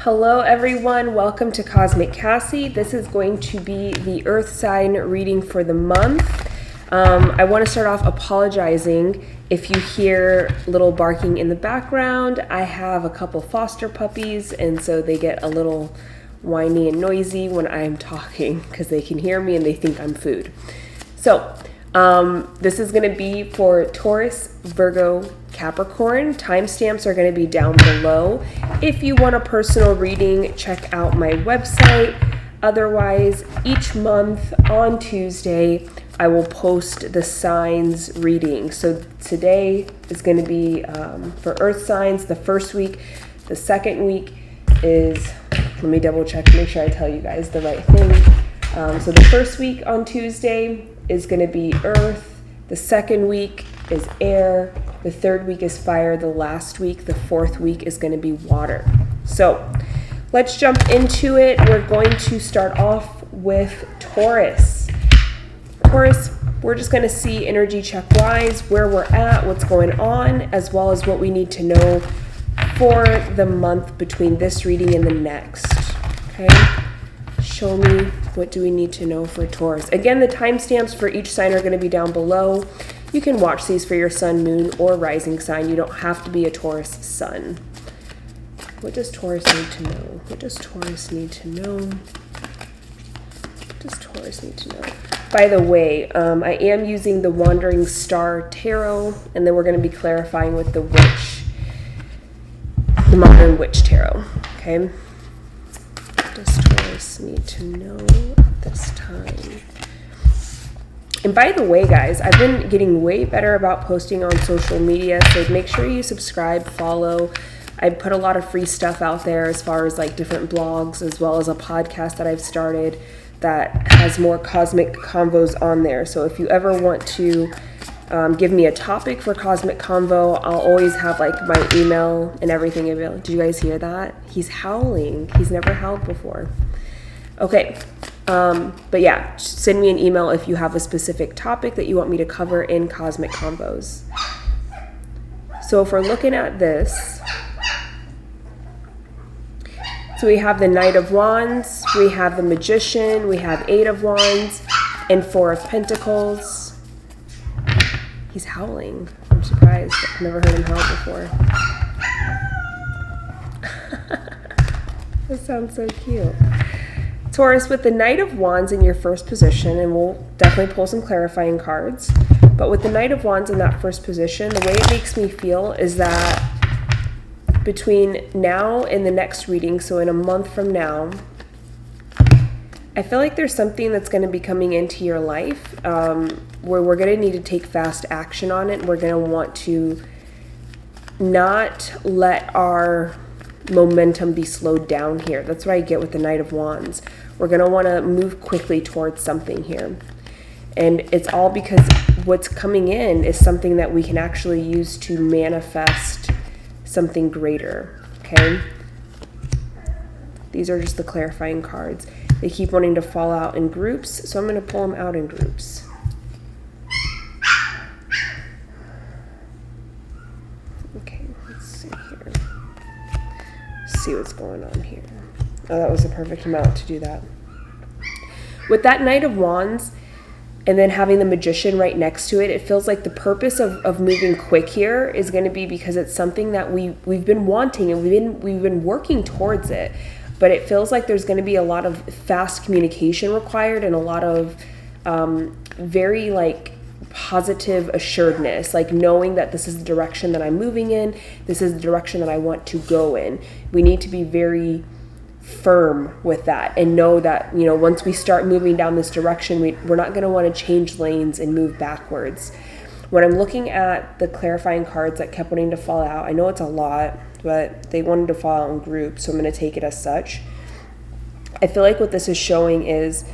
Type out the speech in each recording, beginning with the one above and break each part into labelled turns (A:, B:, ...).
A: Hello everyone, welcome to Cosmic Cassie. This is going to be the Earth sign reading for the month. I want to start off apologizing if you hear little barking in the background. I have a couple foster puppies and so they get a little whiny and noisy when I'm talking because they can hear me and they think I'm food. So this is going to be for Taurus, Virgo, Capricorn. Timestamps are going to be down below. If you want a personal reading, check out my website. Otherwise, each month on Tuesday, I will post the signs reading. So today is going to be for Earth signs, the first week. The second week is, let me double check to make sure I tell you guys the right thing. So the first week on Tuesday is going to be Earth. The second week is air. The third week is fire. The last week, the fourth week, is going to be water. So let's jump into it. We're going to start off with Taurus. Taurus, we're just going to see energy check-wise, where we're at, what's going on, as well as what we need to know for the month between this reading and the next. Okay? Show me, what do we need to know for Taurus? Again, the timestamps for each sign are going to be down below. You can watch these for your sun, moon, or rising sign. You don't have to be a Taurus sun. What does Taurus need to know? What does Taurus need to know? What does Taurus need to know? By the way, I am using the Wandering Star Tarot, and then we're going to be clarifying with the Witch, the Modern Witch Tarot. Okay? What does Taurus need to know at this time? And by the way, guys, I've been getting way better about posting on social media, so make sure you subscribe, follow. I put a lot of free stuff out there as far as like different blogs, as well as a podcast that I've started that has more cosmic convos on there. So if you ever want to give me a topic for Cosmic Convo, I'll always have like my email and everything available. Did you guys hear that? He's howling. He's never howled before. Okay. But yeah, send me an email if you have a specific topic that you want me to cover in Cosmic Convos. So if we're looking at this, so we have the Knight of Wands, we have the Magician, we have Eight of Wands, and Four of Pentacles. He's howling. I'm surprised. I've never heard him howl before. That sounds so cute. Taurus, with the Knight of Wands in your first position, and we'll definitely pull some clarifying cards, but with the Knight of Wands in that first position, the way it makes me feel is that between now and the next reading, so in a month from now, I feel like there's something that's going to be coming into your life where we're going to need to take fast action on it. We're going to want to not let our momentum be slowed down here. That's what I get with the Knight of Wands. We're going to want to move quickly towards something here. And it's all because what's coming in is something that we can actually use to manifest something greater. Okay? These are just the clarifying cards. They keep wanting to fall out in groups, so I'm going to pull them out in groups. Okay, let's see here. See what's going on here. Oh, that was the perfect amount to do that. With that Knight of Wands and then having the Magician right next to it, it feels like the purpose of moving quick here is going to be because it's something that we've been wanting and we've been working towards it. But it feels like there's going to be a lot of fast communication required and a lot of very like positive assuredness, like knowing that this is the direction that I'm moving in, this is the direction that I want to go in. We need to be very firm with that and know that, you know, once we start moving down this direction, we're not going to want to change lanes and move backwards. When I'm looking at the clarifying cards that kept wanting to fall out, I know it's a lot, but they wanted to fall out in groups, so I'm going to take it as such. I feel like what this is showing is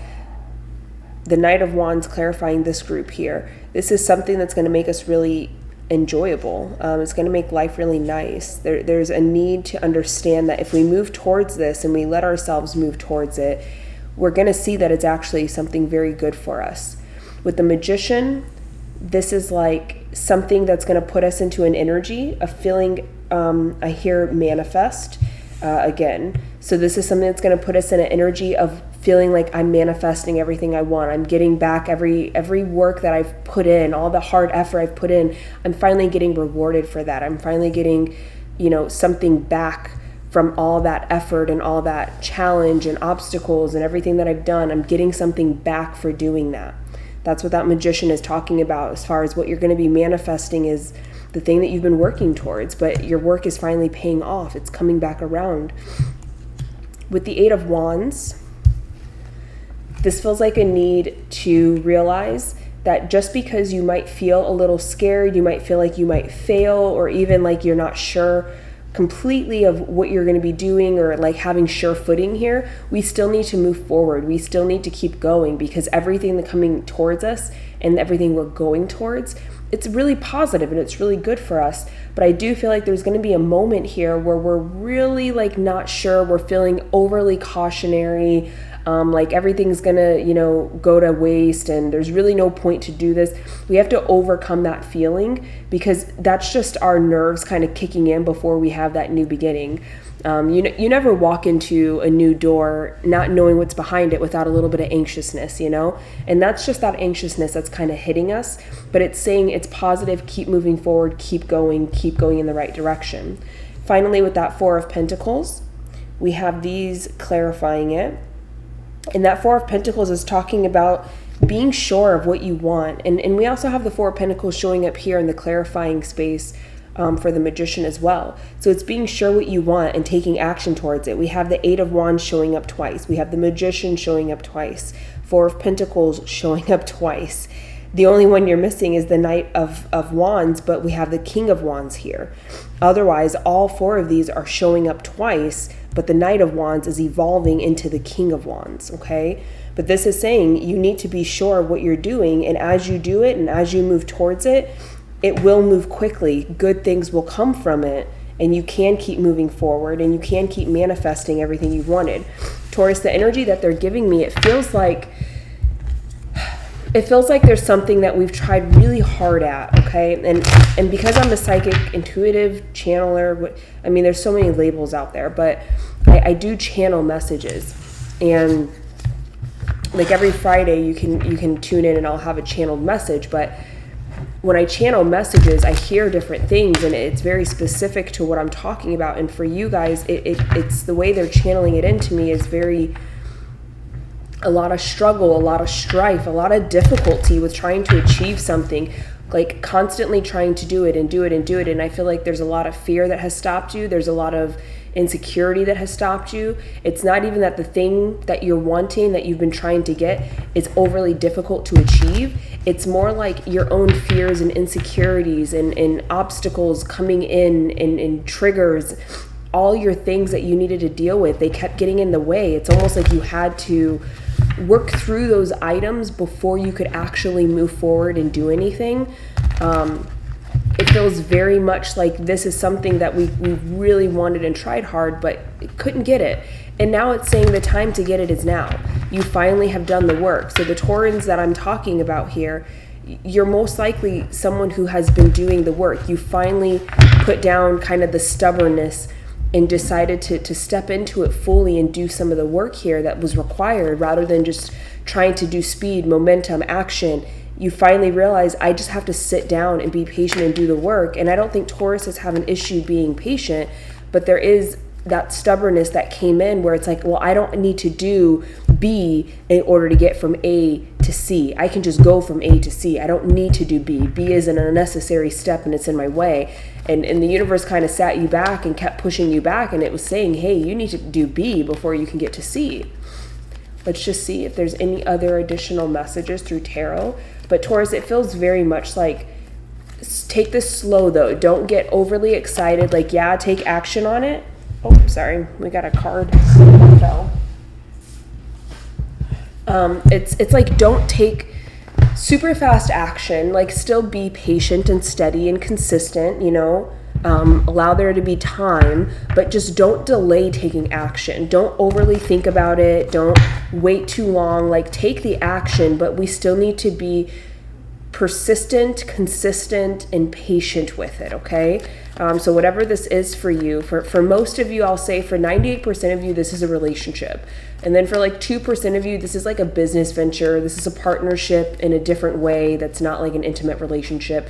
A: the Knight of Wands clarifying this group here. This is something that's going to make us really enjoyable. It's going to make life really nice. There's a need to understand that if we move towards this and we let ourselves move towards it, we're going to see that it's actually something very good for us. With the Magician, this is like something that's going to put us into an energy, a feeling, I hear manifest, again. So this is something that's going to put us in an energy of feeling like I'm manifesting everything I want. I'm getting back every work that I've put in, all the hard effort I've put in. I'm finally getting rewarded for that. I'm finally getting, something back from all that effort and all that challenge and obstacles and everything that I've done. I'm getting something back for doing that. That's what that Magician is talking about as far as what you're going to be manifesting is the thing that you've been working towards, but your work is finally paying off. It's coming back around. With the Eight of Wands, this feels like a need to realize that just because you might feel a little scared, you might feel like you might fail, or even like you're not sure completely of what you're going to be doing, or like having sure footing here, we still need to move forward. We still need to keep going, because everything that's coming towards us and everything we're going towards, it's really positive and it's really good for us. But I do feel like there's going to be a moment here where we're really like not sure. We're feeling overly cautionary, like everything's gonna, go to waste and there's really no point to do this. We have to overcome that feeling, because that's just our nerves kind of kicking in before we have that new beginning. You never walk into a new door not knowing what's behind it without a little bit of anxiousness, and that's just that anxiousness that's kind of hitting us. But it's saying it's positive, keep moving forward, keep going in the right direction. Finally, with that Four of Pentacles, we have these clarifying it. And that Four of Pentacles is talking about being sure of what you want. And we also have the Four of Pentacles showing up here in the clarifying space for the Magician as well. So it's being sure what you want and taking action towards it. We have the Eight of Wands showing up twice. We have the Magician showing up twice. Four of Pentacles showing up twice. The only one you're missing is the Knight of Wands, but we have the King of Wands here. Otherwise, all four of these are showing up twice, but the Knight of Wands is evolving into the King of Wands, okay? But this is saying you need to be sure of what you're doing, and as you do it and as you move towards it, it will move quickly. Good things will come from it, and you can keep moving forward, and you can keep manifesting everything you've wanted. Taurus, the energy that they're giving me, it feels like there's something that we've tried really hard at, okay? And because I'm a psychic, intuitive, channeler, there's so many labels out there, but I do channel messages. And like every Friday you can tune in and I'll have a channeled message, but when I channel messages, I hear different things, and it's very specific to what I'm talking about. And for you guys, it's the way they're channeling it into me is a lot of struggle, a lot of strife, a lot of difficulty with trying to achieve something, like constantly trying to do it. And I feel like there's a lot of fear that has stopped you. There's a lot of insecurity that has stopped you. It's not even that the thing that you're wanting, that you've been trying to get, is overly difficult to achieve. It's more like your own fears and insecurities and obstacles coming in and triggers, all your things that you needed to deal with. They kept getting in the way. It's almost like you had to work through those items before you could actually move forward and do anything. It feels very much like this is something that we really wanted and tried hard, but couldn't get it. And now it's saying the time to get it is now. You finally have done the work. So the Taurans that I'm talking about here, you're most likely someone who has been doing the work. You finally put down kind of the stubbornness and decided to step into it fully and do some of the work here that was required, rather than just trying to do speed, momentum, action. You finally realize, I just have to sit down and be patient and do the work. And I don't think Tauruses have an issue being patient, but there is that stubbornness that came in where it's like, well, I don't need to do B in order to get from A to C. I can just go from A to C. I don't need to do B. B is an unnecessary step and it's in my way. And the universe kind of sat you back and kept pushing you back, and it was saying, hey, you need to do B before you can get to C. Let's just see if there's any other additional messages through tarot. But Taurus, it feels very much like, take this slow though. Don't get overly excited. Like, yeah, take action on it. Oh, sorry, we got a card that fell. It's like, don't take super fast action. Like, still be patient and steady and consistent, allow there to be time, but just don't delay taking action. Don't overly think about it. Don't wait too long. Like, take the action, but we still need to be persistent, consistent, and patient with it, okay? So whatever this is for you, for most of you, I'll say for 98% of you, this is a relationship. And then for like 2% of you, this is like a business venture. This is a partnership in a different way that's not like an intimate relationship.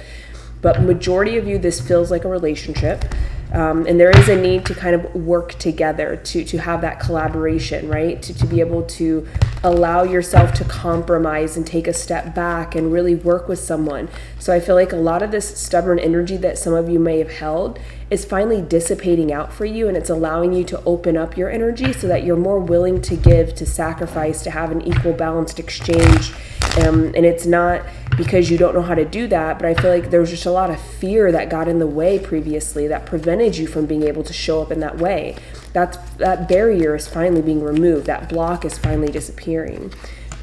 A: But majority of you, this feels like a relationship. And there is a need to kind of work together, to have that collaboration, right? To be able to allow yourself to compromise and take a step back and really work with someone. So I feel like a lot of this stubborn energy that some of you may have held is finally dissipating out for you, and it's allowing you to open up your energy so that you're more willing to give, to sacrifice, to have an equal balanced exchange. And it's not because you don't know how to do that, but I feel like there was just a lot of fear that got in the way previously that prevented you from being able to show up in that way. That barrier is finally being removed. That block is finally disappearing.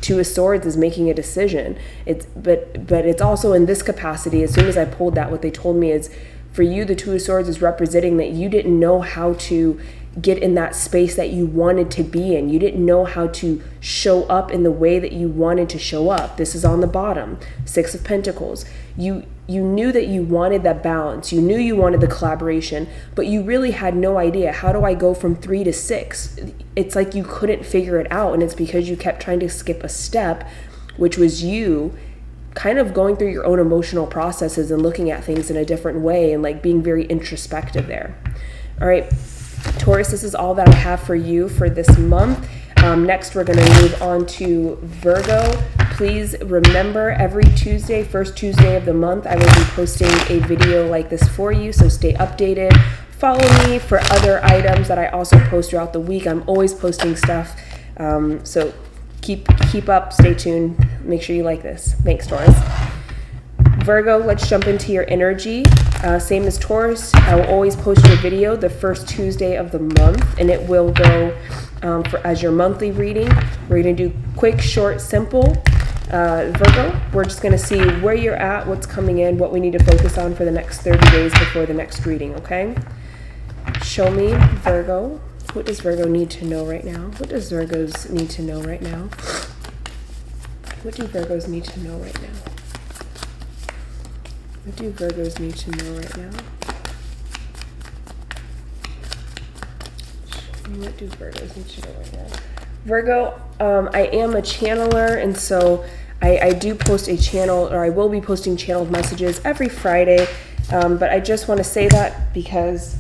A: Two of Swords is making a decision. But it's also in this capacity. As soon as I pulled that, what they told me is, for you, the Two of Swords is representing that you didn't know how to get in that space that you wanted to be in. You didn't know how to show up in the way that you wanted to show up. This is on the bottom. Six of Pentacles. You knew that you wanted that balance. You knew you wanted the collaboration, but you really had no idea. How do I go from 3 to 6? It's like you couldn't figure it out, and it's because you kept trying to skip a step, which was you kind of going through your own emotional processes and looking at things in a different way and like being very introspective there. All right, Taurus, this is all that I have for you for this month. Next, we're going to move on to Virgo. Please remember, every Tuesday, first Tuesday of the month, I will be posting a video like this for you, so stay updated. Follow me for other items that I also post throughout the week. I'm always posting stuff, so keep up, stay tuned. Make sure you like this. Thanks, Taurus. Virgo, let's jump into your energy. Same as Taurus, I will always post your video the first Tuesday of the month, and it will go as your monthly reading. We're going to do quick, short, simple. Virgo, we're just going to see where you're at, what's coming in, what we need to focus on for the next 30 days before the next reading, okay? Show me, Virgo. What does Virgo need to know right now? What does Virgos need to know right now? What do Virgos need to know right now? What do Virgos need to know right now? What do Virgos need to know right now? Virgo, I am a channeler, and so I do post a channel, or I will be posting channeled messages every Friday, but I just want to say that because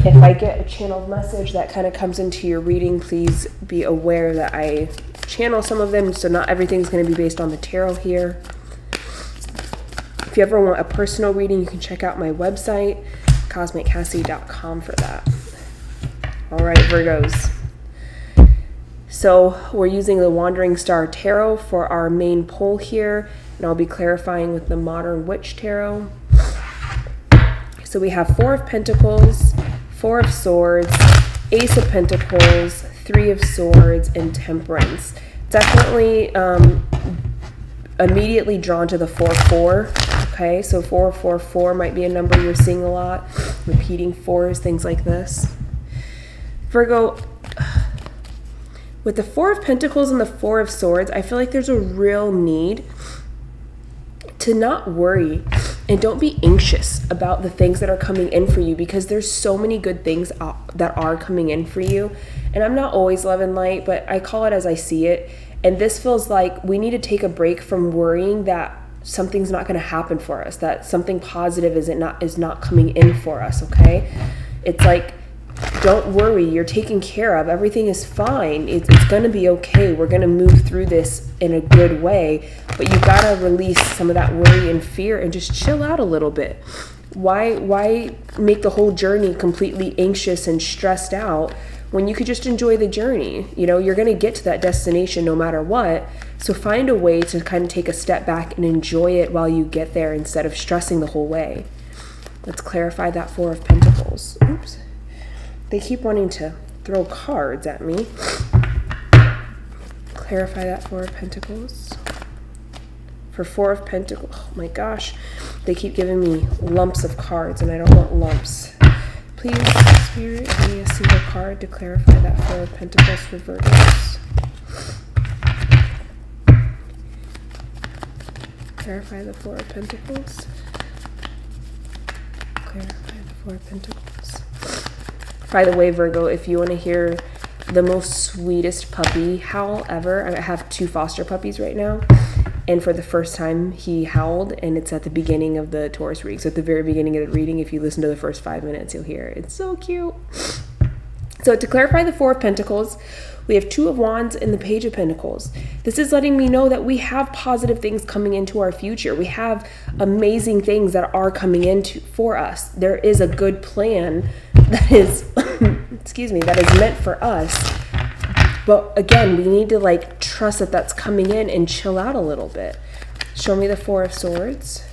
A: if I get a channeled message that kind of comes into your reading, please be aware that I channel some of them, so not everything's going to be based on the tarot here. If you ever want a personal reading, you can check out my website, cosmiccassie.com, for that. All right, Virgos. So we're using the Wandering Star Tarot for our main pull here, and I'll be clarifying with the Modern Witch Tarot. So we have 4 of Pentacles, 4 of Swords, Ace of Pentacles, 3 of Swords, and Temperance. Definitely immediately drawn to the 4-4. Okay, so 4-4-4 might be a number you're seeing a lot. Repeating 4s, things like this. Virgo, with the 4 of Pentacles and the 4 of Swords, I feel like there's a real need to not worry and don't be anxious about the things that are coming in for you, because there's so many good things that are coming in for you. And I'm not always love and light, but I call it as I see it. And this feels like we need to take a break from worrying that something's not going to happen for us, that something positive is not coming in for us, okay? It's like, don't worry, you're taken care of. Everything is fine. It's going to be okay. We're going to move through this in a good way, but you got to release some of that worry and fear and just chill out a little bit. Why make the whole journey completely anxious and stressed out when you could just enjoy the journey? You know, you're going to get to that destination no matter what. So find a way to kind of take a step back and enjoy it while you get there instead of stressing the whole way. Let's clarify that 4 of Pentacles. Oops. They keep wanting to throw cards at me. Clarify that 4 of Pentacles. For 4 of Pentacles, oh my gosh, they keep giving me lumps of cards, and I don't want lumps. Please, Spirit, give me a single card to clarify that 4 of Pentacles for Virgos. Clarify the Four of Pentacles. Clarify the Four of Pentacles. By the way, Virgo, if you want to hear the most sweetest puppy howl ever, I have 2 foster puppies right now. And for the first time, he howled, and it's at the beginning of the Taurus reading. So at the very beginning of the reading, if you listen to the first 5 minutes, you'll hear it. It's so cute. So to clarify the Four of Pentacles, we have 2 of Wands and the Page of Pentacles. This is letting me know that we have positive things coming into our future. We have amazing things that are coming into for us. There is a good plan that is, that is meant for us. But again, we need to like trust that that's coming in and chill out a little bit. Show me the Four of Swords.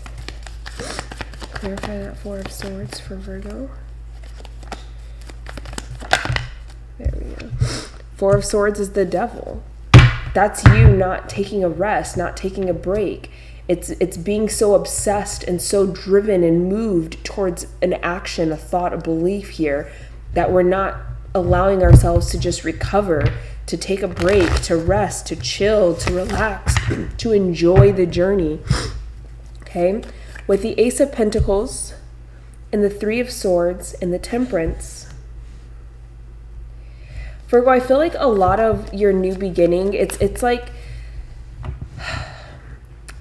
A: Clarify that Four of Swords for Virgo. There we go. Four of Swords is the Devil. That's you not taking a rest, not taking a break. It's being so obsessed and so driven and moved towards an action, a thought, a belief here, that we're not allowing ourselves to just recover, to take a break, to rest, to chill, to relax, to enjoy the journey. Okay? With the Ace of Pentacles and the Three of Swords and the Temperance, Virgo, I feel like a lot of your new beginning, it's like,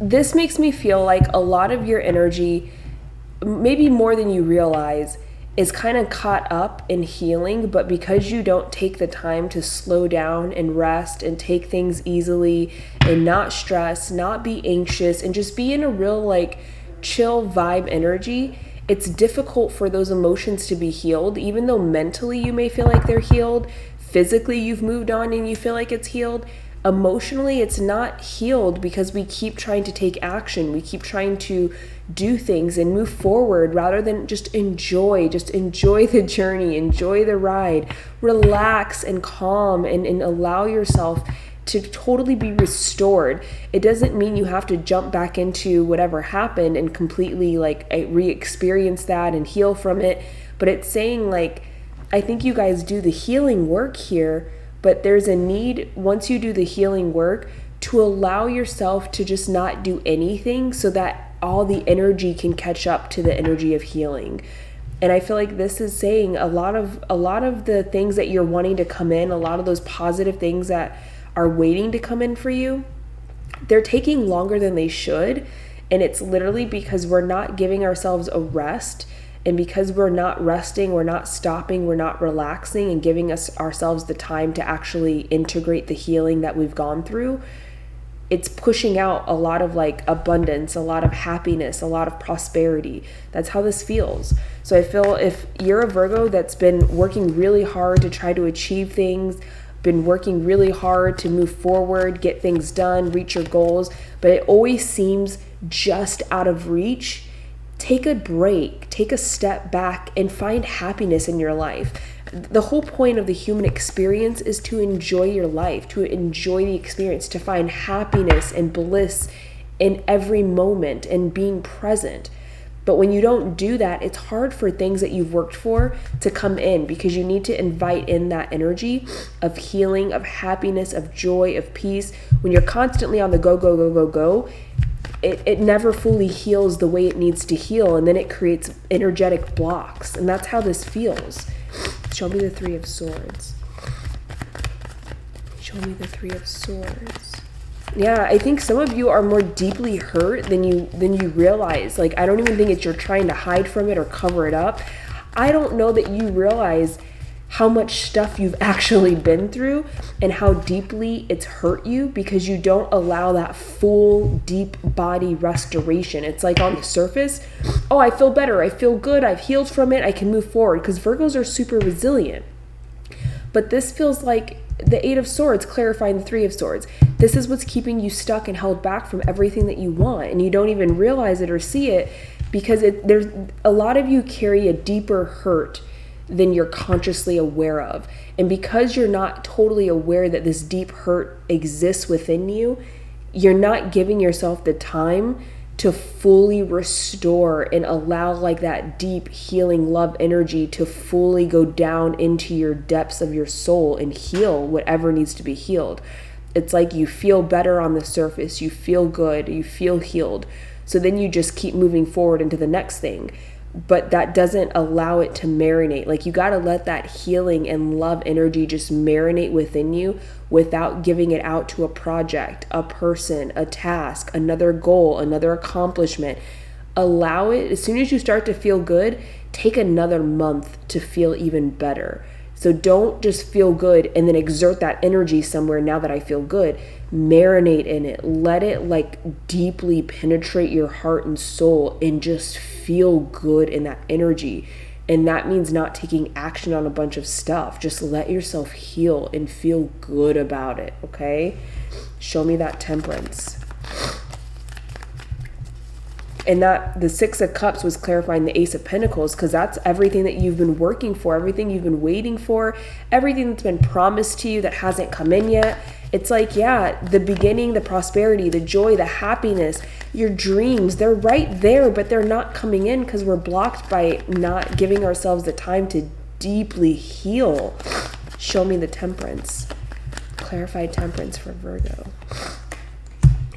A: this makes me feel like a lot of your energy, maybe more than you realize, is kind of caught up in healing, but because you don't take the time to slow down and rest and take things easily and not stress, not be anxious, and just be in a real like chill vibe energy, it's difficult for those emotions to be healed. Even though mentally you may feel like they're healed, physically you've moved on and you feel like it's healed, emotionally it's not healed because we keep trying to take action. We keep trying to do things and move forward rather than just enjoy the journey, enjoy the ride, relax and calm and allow yourself to totally be restored. It doesn't mean you have to jump back into whatever happened and completely like re-experience that and heal from it. But it's saying like, I think you guys do the healing work here, but there's a need once you do the healing work to allow yourself to just not do anything so that all the energy can catch up to the energy of healing. And I feel like this is saying a lot of the things that you're wanting to come in, a lot of those positive things that are waiting to come in for you, they're taking longer than they should. And it's literally because we're not giving ourselves a rest. And because we're not resting, we're not stopping, we're not relaxing and giving ourselves the time to actually integrate the healing that we've gone through, it's pushing out a lot of like abundance, a lot of happiness, a lot of prosperity. That's how this feels. So I feel if you're a Virgo that's been working really hard to try to achieve things, been working really hard to move forward, get things done, reach your goals, but it always seems just out of reach, take a break, take a step back and find happiness in your life. The whole point of the human experience is to enjoy your life, to enjoy the experience, to find happiness and bliss in every moment and being present. But when you don't do that, it's hard for things that you've worked for to come in because you need to invite in that energy of healing, of happiness, of joy, of peace. When you're constantly on the go, go, go, go, go, it never fully heals the way it needs to heal, and then it creates energetic blocks. And that's how this feels. Show me the Three of Swords. Show me the Three of Swords. Yeah, I think some of you are more deeply hurt than you realize. Like, I don't even think it's you're trying to hide from it or cover it up. I don't know that you realize how much stuff you've actually been through and how deeply it's hurt you because you don't allow that full deep body restoration. It's like on the surface, oh, I feel better, I feel good, I've healed from it, I can move forward, because Virgos are super resilient. But this feels like the Eight of Swords clarifying the Three of Swords. This is what's keeping you stuck and held back from everything that you want, and you don't even realize it or see it because there's a lot of you carry a deeper hurt than you're consciously aware of. And because you're not totally aware that this deep hurt exists within you, you're not giving yourself the time to fully restore and allow like that deep healing love energy to fully go down into your depths of your soul and heal whatever needs to be healed. It's like you feel better on the surface, you feel good, you feel healed. So then you just keep moving forward into the next thing. But that doesn't allow it to marinate. Like, you got to let that healing and love energy just marinate within you without giving it out to a project, a person, a task, another goal, another accomplishment. Allow it. As soon as you start to feel good, take another month to feel even better. So don't just feel good and then exert that energy somewhere now that I feel good. Marinate in it. Let it like deeply penetrate your heart and soul and just feel good in that energy. And that means not taking action on a bunch of stuff. Just let yourself heal and feel good about it, okay? Show me that temperance. And that the Six of Cups was clarifying the Ace of Pentacles, because that's everything that you've been working for, everything you've been waiting for, everything that's been promised to you that hasn't come in yet. It's like, yeah, the beginning, the prosperity, the joy, the happiness, your dreams, they're right there, but they're not coming in because we're blocked by not giving ourselves the time to deeply heal. Show me the temperance. Clarified temperance for Virgo.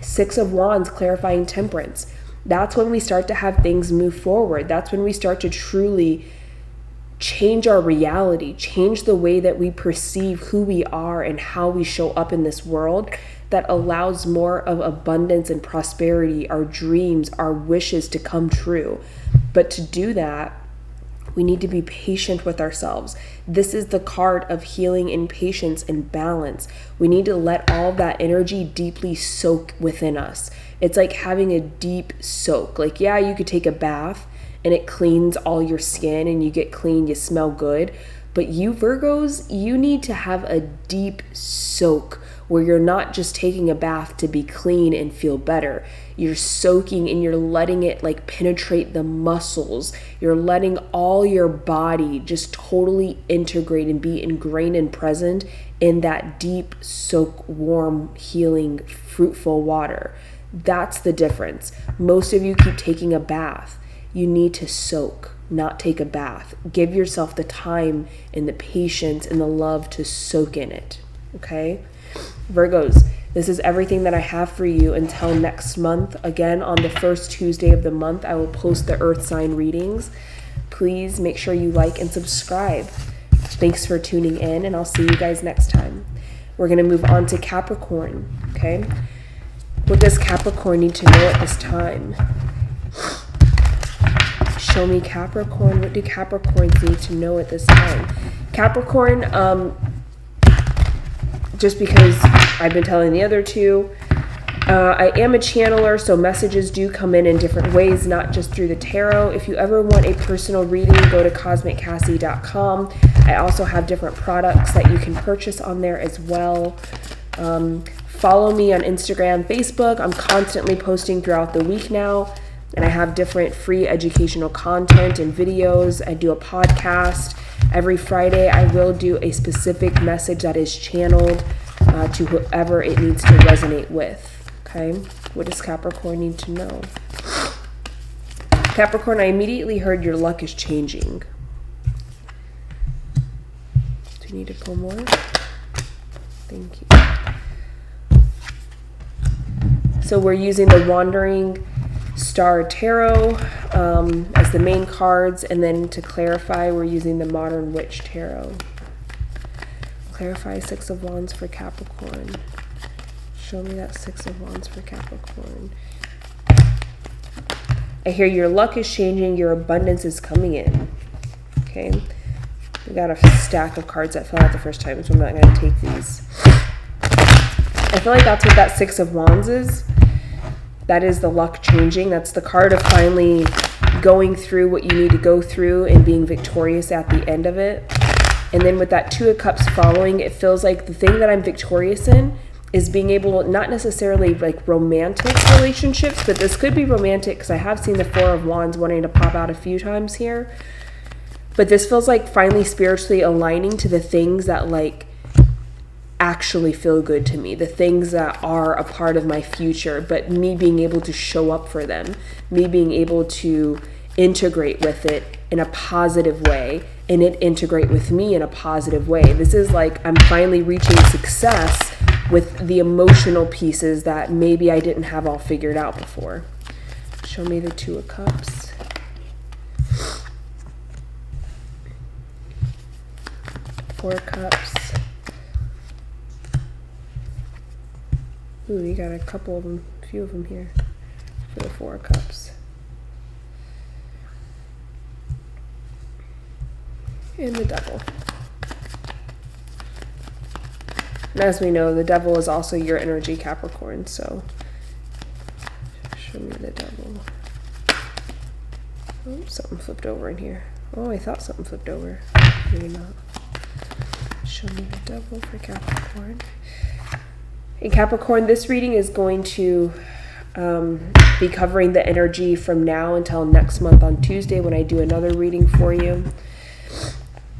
A: Six of Wands, clarifying temperance. That's when we start to have things move forward. That's when we start to truly change our reality, change the way that we perceive who we are and how we show up in this world, that allows more of abundance and prosperity, our dreams, our wishes to come true. But to do that, we need to be patient with ourselves. This is the card of healing and patience and balance. We need to let all that energy deeply soak within us. It's like having a deep soak. Like, yeah, you could take a bath and it cleans all your skin and you get clean, you smell good. But you Virgos, you need to have a deep soak where you're not just taking a bath to be clean and feel better. You're soaking and you're letting it like penetrate the muscles. You're letting all your body just totally integrate and be ingrained and present in that deep soak, warm, healing, fruitful water. That's the difference. Most of you keep taking a bath. You need to soak, not take a bath. Give yourself the time and the patience and the love to soak in it, okay? Virgos, this is everything that I have for you until next month. Again, on the first Tuesday of the month, I will post the Earth sign readings. Please make sure you like and subscribe. Thanks for tuning in, and I'll see you guys next time. We're going to move on to Capricorn, okay? What does Capricorn need to know at this time? Show me Capricorn. What do Capricorns need to know at this time? Capricorn, just because I've been telling the other two, I am a channeler, so messages do come in different ways, not just through the tarot. If you ever want a personal reading, go to cosmiccassie.com. I also have different products that you can purchase on there as well. Follow me on Instagram, Facebook. I'm constantly posting throughout the week now, and I have different free educational content and videos. I do a podcast. Every Friday, I will do a specific message that is channeled to whoever it needs to resonate with. Okay? What does Capricorn need to know? Capricorn, I immediately heard your luck is changing. Do you need to pull more? Thank you. So we're using the Wandering Star Tarot as the main cards, and then to clarify, we're using the Modern Witch Tarot. Clarify Six of Wands for Capricorn. Show me that Six of Wands for Capricorn. I hear your luck is changing, your abundance is coming in. Okay, we got a stack of cards that fell out the first time, so I'm not going to take these. I feel like that's what that Six of Wands is. That is the luck changing. That's the card of finally going through what you need to go through and being victorious at the end of it. And then with that Two of Cups following, it feels like the thing that I'm victorious in is being able, not necessarily like romantic relationships, but this could be romantic because I have seen the Four of Wands wanting to pop out a few times here. But this feels like finally spiritually aligning to the things that like actually feel good to me, the things that are a part of my future, but me being able to show up for them, me being able to integrate with it in a positive way, and it integrate with me in a positive way. This is like I'm finally reaching success with the emotional pieces that maybe I didn't have all figured out before. Show me the Two of Cups. Four of Cups. Ooh, you got a couple of them, a few of them here for the Four of Cups. And the Devil. And as we know, the Devil is also your energy, Capricorn, so show me the Devil. Oh, something flipped over in here. Oh, I thought something flipped over. Maybe not. Show me the Devil for Capricorn. In Capricorn, this reading is going to be covering the energy from now until next month on Tuesday when I do another reading for you.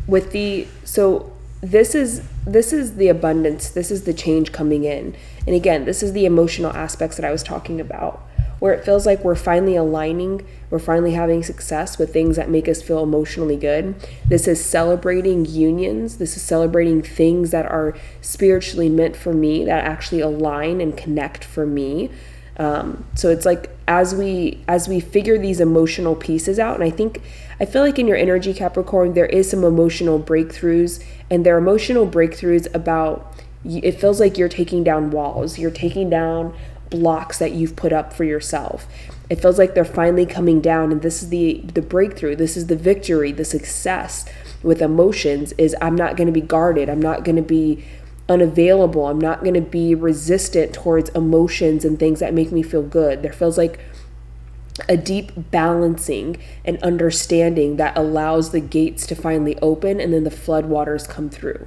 A: This is the abundance. This is the change coming in. And again, this is the emotional aspects that I was talking about, where it feels like we're finally aligning, we're finally having success with things that make us feel emotionally good. This is celebrating unions. This is celebrating things that are spiritually meant for me, that actually align and connect for me. So it's like as we figure these emotional pieces out, and I feel like in your energy, Capricorn, there is some emotional breakthroughs, and they're emotional breakthroughs about, it feels like you're taking down walls, you're taking down blocks that you've put up for yourself. It feels like they're finally coming down, and this is the breakthrough, this is the victory, the success with emotions is I'm not going to be guarded, I'm not going to be unavailable, I'm not going to be resistant towards emotions and things that make me feel good. There feels like a deep balancing and understanding that allows the gates to finally open and then the floodwaters come through.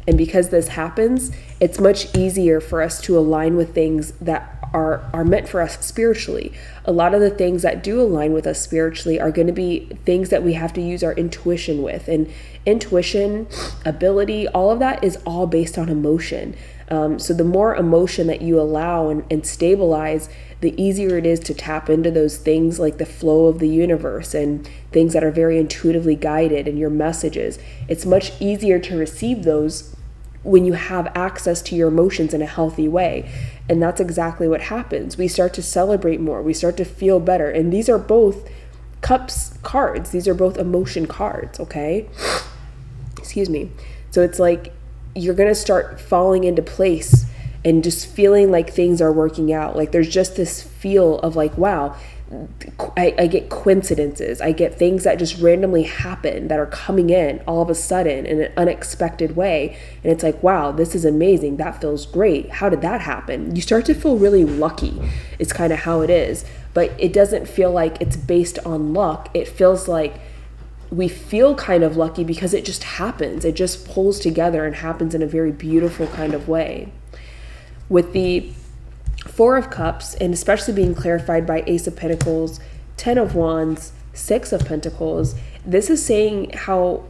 A: And because this happens, it's much easier for us to align with things that are meant for us spiritually. A lot of the things that do align with us spiritually are going to be things that we have to use our intuition with. And intuition, ability, all of that is all based on emotion. So the more emotion that you allow and stabilize, the easier it is to tap into those things like the flow of the universe and things that are very intuitively guided and your messages. It's much easier to receive those when you have access to your emotions in a healthy way. And that's exactly what happens. We start to celebrate more. We start to feel better. And these are both cups cards. These are both emotion cards, okay? Excuse me. So it's like you're going to start falling into place and just feeling like things are working out. Like there's just this feel of like, wow, I get coincidences. I get things that just randomly happen that are coming in all of a sudden in an unexpected way. And it's like, wow, this is amazing. That feels great. How did that happen? You start to feel really lucky. It's kind of how it is. But it doesn't feel like it's based on luck. It feels like we feel kind of lucky because it just happens. It just pulls together and happens in a very beautiful kind of way. With the Four of Cups, and especially being clarified by Ace of Pentacles, 10 of Wands, 6 of Pentacles, this is saying how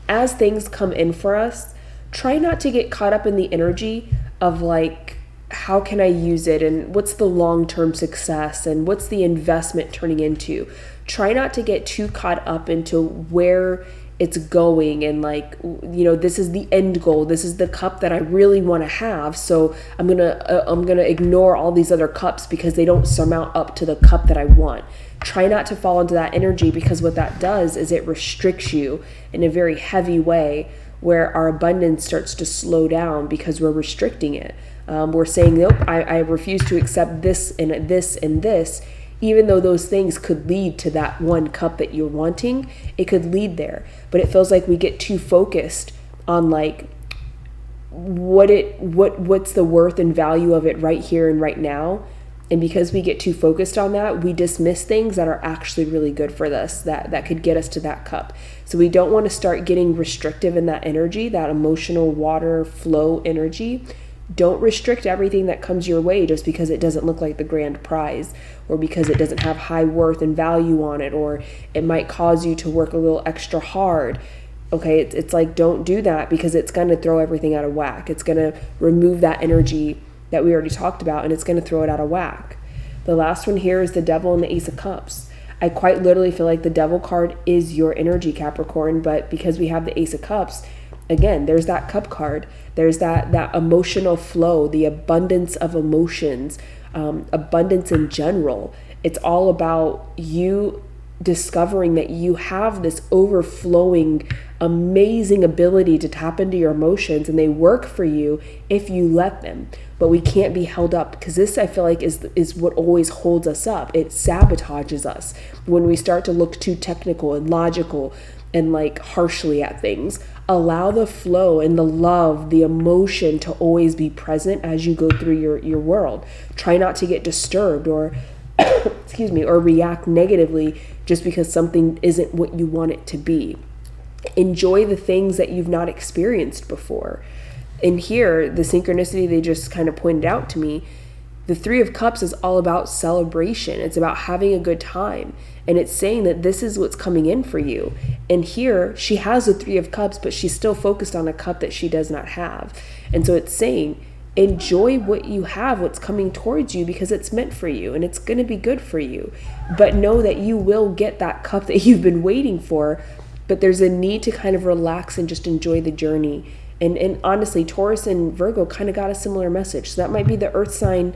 A: as things come in for us, try not to get caught up in the energy of like, how can I use it? And what's the long-term success? And what's the investment turning into? Try not to get too caught up into where it's going and like, you know, this is the end goal. This is the cup that I really want to have. So I'm going to ignore all these other cups because they don't surmount up to the cup that I want. Try not to fall into that energy, because what that does is it restricts you in a very heavy way, where our abundance starts to slow down because we're restricting it. We're saying, nope, I refuse to accept this and this and this. Even though those things could lead to that one cup that you're wanting, it could lead there. But it feels like we get too focused on like what's the worth and value of it right here and right now. And because we get too focused on that, we dismiss things that are actually really good for us, that could get us to that cup. So we don't want to start getting restrictive in that energy, that emotional water flow energy. Don't restrict everything that comes your way just because it doesn't look like the grand prize, or because it doesn't have high worth and value on it, or it might cause you to work a little extra hard. Okay, it's like, don't do that, because it's going to throw everything out of whack. It's going to remove that energy that we already talked about, and it's going to throw it out of whack. The last one here is the Devil and the Ace of Cups. I quite literally feel like the Devil card is your energy, Capricorn, but because we have the Ace of Cups, again, there's that cup card. There's that emotional flow, the abundance of emotions, abundance in general. It's all about you discovering that you have this overflowing, amazing ability to tap into your emotions, and they work for you if you let them. But we can't be held up, because this, I feel like, is what always holds us up. It sabotages us when we start to look too technical and logical and like harshly at things. Allow the flow and the love, the emotion to always be present as you go through your world. Try not to get disturbed or excuse me, or react negatively just because something isn't what you want it to be. Enjoy the things that you've not experienced before. And here, the synchronicity they just kind of pointed out to me, the Three of Cups is all about celebration. It's about having a good time. And it's saying that this is what's coming in for you. And here, she has the Three of Cups, but she's still focused on a cup that she does not have. And so it's saying, enjoy what you have, what's coming towards you, because it's meant for you and it's going to be good for you. But know that you will get that cup that you've been waiting for. But there's a need to kind of relax and just enjoy the journey. And honestly, Taurus and Virgo kind of got a similar message. So that might be the earth sign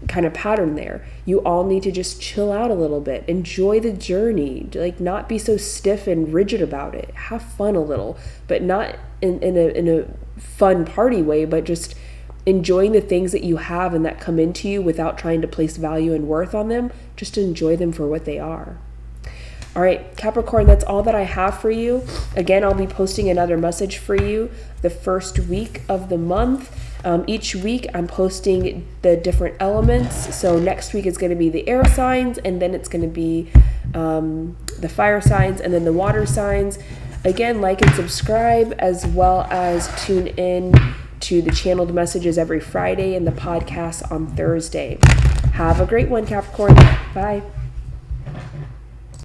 A: kind of pattern there. You all need to just chill out a little bit. Enjoy the journey. Like, not be so stiff and rigid about it. Have fun a little, but not in a fun party way, but just enjoying the things that you have and that come into you without trying to place value and worth on them. Just enjoy them for what they are. All right, Capricorn, that's all that I have for you. Again, I'll be posting another message for you the first week of the month. Each week, I'm posting the different elements. So next week is going to be the air signs, and then it's going to be the fire signs, and then the water signs. Again, like and subscribe, as well as tune in to the channeled messages every Friday and the podcast on Thursday. Have a great one, Capricorn. Bye.